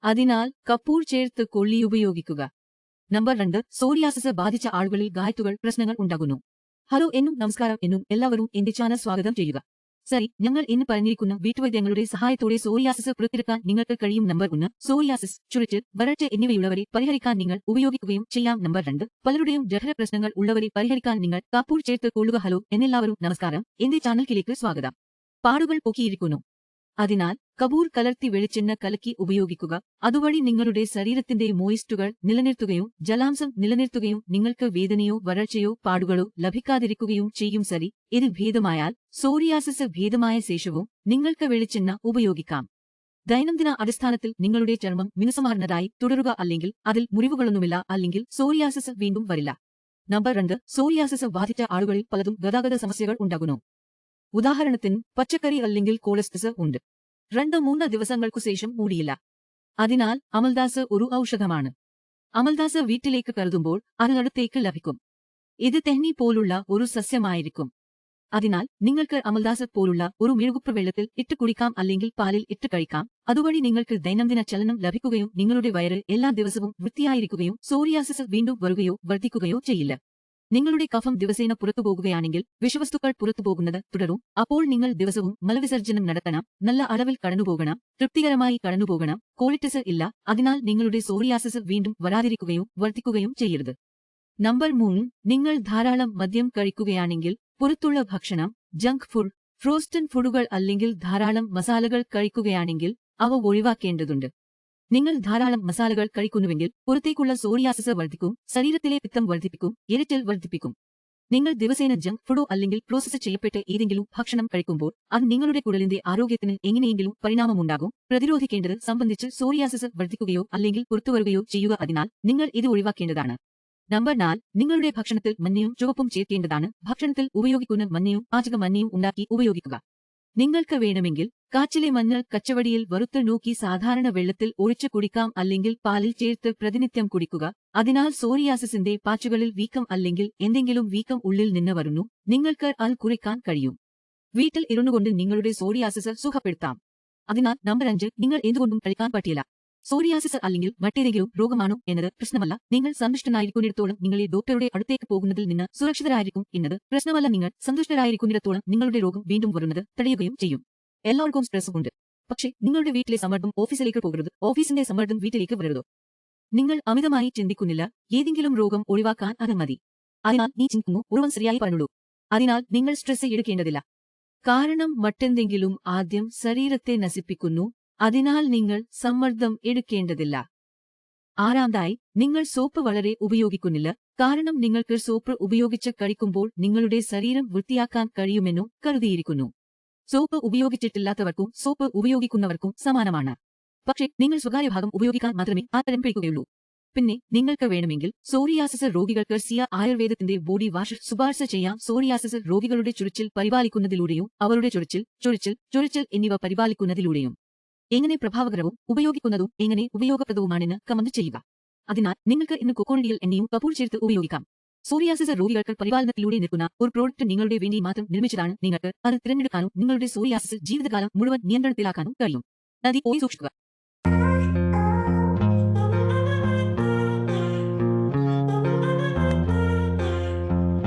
അതിനാൽ കപൂർ ചേർത്ത് കൊള്ളി ഉപയോഗിക്കുക. നമ്പർ 2. സോറിയാസിസ് ബാധിച്ച ആളുകളിൽ ഗായത്തുകൾ പ്രശ്നങ്ങൾ ഉണ്ടാകുന്നു. ഹലോ എന്നും നമസ്കാരം എന്നും എല്ലാവരും എന്റെ ചാനൽ സ്വാഗതം ചെയ്യുക. സരി, ഞങ്ങൾ ഇന്ന് പറഞ്ഞിരിക്കുന്ന വീട്ടുവൈദ്യങ്ങളുടെ സഹായത്തോടെ സോറിയാസിസ് പുറത്തെടുക്കാൻ നിങ്ങൾക്ക് കഴിയും. നമ്പർ 1. സോറിയാസിസ്, ചുറിച്ചിൽ, വരൾച്ച എന്നിവയുള്ളവരെ പരിഹരിക്കാൻ നിങ്ങൾ ഉപയോഗിക്കുകയും ചെയ്യാം. നമ്പർ 2. പലരുടെയും ജഠര പ്രശ്നങ്ങൾ ഉള്ളവരെ പരിഹരിക്കാൻ നിങ്ങൾ കപൂർ ചേർത്ത് കൊള്ളുക. ഹലോ എന്നെല്ലാവരും നമസ്കാരം, എന്റെ ചാനലിലേക്ക് സ്വാഗതം. പാടുകൾ പൊക്കിയിരിക്കുന്നു. അതിനാൽ കപൂർ കലർത്തി വെളിച്ചെണ്ണ കലക്കി ഉപയോഗിക്കുക. അതുവഴി നിങ്ങളുടെ ശരീരത്തിന്റെ മോയിസ്റ്റുകൾ നിലനിർത്തുകയും ജലാംശം നിലനിർത്തുകയും നിങ്ങൾക്ക് വേദനയോ വരൾച്ചയോ പാടുകളോ ലഭിക്കാതിരിക്കുകയും ചെയ്യും. സരി, ഇത് ഭേദമായാൽ സോറിയാസിസ് ഭേദമായ ശേഷവും നിങ്ങൾക്ക് വെളിച്ചെണ്ണ ഉപയോഗിക്കാം. ദൈനംദിന അടിസ്ഥാനത്തിൽ നിങ്ങളുടെ ചർമ്മം മിനുസമാർന്നതായി തുടരുക, അല്ലെങ്കിൽ അതിൽ മുറിവുകളൊന്നുമില്ല, അല്ലെങ്കിൽ സോറിയാസിസ് വീണ്ടും വരില്ല. നമ്പർ 2. സോറിയാസിസ് ബാധിച്ച ആളുകളിൽ പലതും ഗതാഗത സമസ്യകൾ ഉണ്ടാകുന്നു. ഉദാഹരണത്തിന് പച്ചക്കറി അല്ലെങ്കിൽ കോളസ്ട്രോൾ ഉണ്ട്. 2-3 ദിവസങ്ങൾക്കു ശേഷം മൂടിയില്ല. അതിനാൽ അമൽദാസ് ഒരു ഔഷധമാണ്. അമൽദാസ് വീട്ടിലേക്ക് കരുതുമ്പോൾ അതിനടുത്തേക്ക് ലഭിക്കും. ഇത് തെന്നി പോലുള്ള ഒരു സസ്യമായിരിക്കും. അതിനാൽ നിങ്ങൾക്ക് അമൽദാസ് പോലുള്ള ഒരു മെഴുകുപ്പ് വെള്ളത്തിൽ ഇട്ട് കുടിക്കാം, അല്ലെങ്കിൽ പാലിൽ ഇട്ട് കഴിക്കാം. അതുവഴി നിങ്ങൾക്ക് ദൈനംദിന ചലനം ലഭിക്കുകയും നിങ്ങളുടെ വയറ് എല്ലാ ദിവസവും വൃത്തിയായിരിക്കുകയും സോറിയാസിസ് വീണ്ടും വരുകയോ വർദ്ധിക്കുകയോ ചെയ്യില്ല. നിങ്ങളുടെ കഫം ദിവസേന പുറത്തുപോകുകയാണെങ്കിൽ വിഷവസ്തുക്കൾ പുറത്തുപോകുന്നത് തുടരും. അപ്പോൾ നിങ്ങൾ ദിവസവും മലവിസർജനം നടത്തണം, നല്ല അളവിൽ കടന്നുപോകണം, തൃപ്തികരമായി കടന്നുപോകണം. കോളിറ്റിസ് ഇല്ല, അതിനാൽ നിങ്ങളുടെ സോറിയാസിസ് വീണ്ടും വരാതിരിക്കുകയും വർദ്ധിക്കുകയും ചെയ്യരുത്. നമ്പർ 3. നിങ്ങൾ ധാരാളം മദ്യം കഴിക്കുകയാണെങ്കിൽ, പുറത്തുള്ള ഭക്ഷണം, ജങ്ക് ഫുഡ്, ഫ്രോസ്റ്റൻ ഫുഡുകൾ അല്ലെങ്കിൽ ധാരാളം മസാലകൾ കഴിക്കുകയാണെങ്കിൽ അവ ഒഴിവാക്കേണ്ടതുണ്ട്. നിങ്ങൾ ധാരാളം മസാലകൾ കഴിക്കുന്നുവെങ്കിൽ പുറത്തേക്കുള്ള സോറിയാസിസ് വർദ്ധിക്കും, ശരീരത്തിലെ പിത്തം വർദ്ധിപ്പിക്കും, എരിച്ചിൽ വർദ്ധിപ്പിക്കും. നിങ്ങൾ ദിവസേന ജങ്ക് ഫുഡോ അല്ലെങ്കിൽ പ്രോസസ് ചെയ്യപ്പെട്ട ഏതെങ്കിലും ഭക്ഷണം കഴിക്കുമ്പോൾ അത് നിങ്ങളുടെ കുടലിന്റെ ആരോഗ്യത്തിന് എങ്ങനെയെങ്കിലും പരിണാമമുണ്ടാകും. പ്രതിരോധിക്കേണ്ടത് സംബന്ധിച്ച് സോറിയാസിസ് വർദ്ധിക്കുകയോ അല്ലെങ്കിൽ പുറത്തുവരുകയോ ചെയ്യുക, അതിനാൽ നിങ്ങൾ ഇത് ഒഴിവാക്കേണ്ടതാണ്. നമ്പർ 4. നിങ്ങളുടെ ഭക്ഷണത്തിൽ മഞ്ഞയും ചുവപ്പും ചേർക്കേണ്ടതാണ്. ഭക്ഷണത്തിൽ ഉപയോഗിക്കുന്ന മഞ്ഞയും പാചക മഞ്ഞയും ഉണ്ടാക്കി ഉപയോഗിക്കുക. നിങ്ങൾക്ക് വേണമെങ്കിൽ കാച്ചിലെ മഞ്ഞൾ കച്ചവടിയിൽ വറുത്ത് നോക്കി സാധാരണ വെള്ളത്തിൽ ഒഴിച്ചു കുടിക്കാം, അല്ലെങ്കിൽ പാലിൽ ചേർത്ത് പ്രതിനിത്യം കുടിക്കുക. അതിനാൽ സോറിയാസിസിന്റെ പാച്ചുകളിൽ വീക്കം അല്ലെങ്കിൽ എന്തെങ്കിലും വീക്കം ഉള്ളിൽ നിന്ന് വരുന്നു, നിങ്ങൾക്ക് അത് കുറയ്ക്കാൻ കഴിയും. വീട്ടിൽ ഇരുന്നുകൊണ്ട് നിങ്ങളുടെ സോറിയാസിസ് സുഖപ്പെടുത്താം. അതിനാൽ നമ്പർ 5. നിങ്ങൾ എന്തുകൊണ്ടും കഴിക്കാൻ പറ്റില്ല. സോറിയാസിസ് അല്ലെങ്കിൽ മറ്റേതെങ്കിലും രോഗമാണോ എന്നത് പ്രശ്നമല്ല. നിങ്ങൾ സന്തുഷ്ടനായിരിക്കുന്നിടത്തോളം നിങ്ങളെ ഡോക്ടറുടെ അടുത്തേക്ക് പോകുന്നതിൽ നിന്ന് സുരക്ഷിതരായിരിക്കും എന്നത് പ്രശ്നമല്ല. നിങ്ങൾ സന്തുഷ്ടരായിരിക്കുന്നിടത്തോളം നിങ്ങളുടെ രോഗം വീണ്ടും വരുന്നത് തടയുകയും ചെയ്യും. എല്ലാവർക്കും സ്ട്രെസ് ഉണ്ട്. പക്ഷേ നിങ്ങളുടെ വീട്ടിലെ സമ്മർദ്ദം ഓഫീസിലേക്ക് പോകരുത്, ഓഫീസിന്റെ സമ്മർദ്ദം വീട്ടിലേക്ക് വരരുത്. നിങ്ങൾ അമിതമായി ചിന്തിക്കുന്നില്ല, ഏതെങ്കിലും രോഗം ഒഴിവാക്കാൻ അത് മതി. അതിനാൽ നീ ചിന്തിക്കുന്നു, ഉറവൻ ശരിയായി പറഞ്ഞുള്ളൂ. അതിനാൽ നിങ്ങൾ സ്ട്രെസ് എടുക്കേണ്ടതില്ല. കാരണം മറ്റെന്തെങ്കിലും ആദ്യം ശരീരത്തെ നശിപ്പിക്കുന്നു, അതിനാൽ നിങ്ങൾ സമ്മർദ്ദം എടുക്കേണ്ടതില്ല. 6. നിങ്ങൾ സോപ്പ് വളരെ ഉപയോഗിക്കുന്നില്ല, കാരണം നിങ്ങൾക്ക് സോപ്പ് ഉപയോഗിച്ച് കഴിക്കുമ്പോൾ നിങ്ങളുടെ ശരീരം വൃത്തിയാക്കാൻ കഴിയുമെന്നും കരുതിയിരിക്കുന്നു. സോപ്പ് ഉപയോഗിച്ചിട്ടില്ലാത്തവർക്കും സോപ്പ് ഉപയോഗിക്കുന്നവർക്കും സമാനമാണ്. പക്ഷേ നിങ്ങൾ സ്വകാര്യ ഭാഗം ഉപയോഗിക്കാൻ മാത്രമേ ആ തരം പിടിക്കുകയുള്ളൂ. പിന്നെ നിങ്ങൾക്ക് വേണമെങ്കിൽ സോറിയാസിസ് രോഗികൾക്ക് സിയ ആയുർവേദത്തിന്റെ ബോഡി വാഷ് ശുപാർശ ചെയ്യാം. സോറിയാസിസ് രോഗികളുടെ ചുറിച്ചിൽ പരിപാലിക്കുന്നതിലൂടെയും അവരുടെ ചൊറിച്ചിൽ എന്നിവ പരിപാലിക്കുന്നതിലൂടെയും എങ്ങനെ പ്രഭാവകരവും ഉപയോഗിക്കുന്നതും എങ്ങനെ ഉപയോഗപ്രദവുമാണെന്ന് കമന്റ് ചെയ്യുക. അതിനാൽ നിങ്ങൾക്ക് ഇന്ന് കൊക്കോണട്ടിൽ എണ്ണയും കപൂർ ചേർത്ത് ഉപയോഗിക്കാം. സോറിയാസിസ് രോഗികൾക്ക് പരിപാലനത്തിലൂടെ നിൽക്കുന്ന ഒരു പ്രോഡക്റ്റ് നിങ്ങളുടെ വേണ്ടി മാത്രം നിർമ്മിച്ചതാണ്. നിങ്ങൾക്ക് അത് തിരഞ്ഞെടുക്കാനും നിങ്ങളുടെ സോറിയാസിസ് ജീവിതകാലം മുഴുവൻ നിയന്ത്രണത്തിലാക്കാനും കഴിയും. നദി പോയി സൂക്ഷിക്കുക.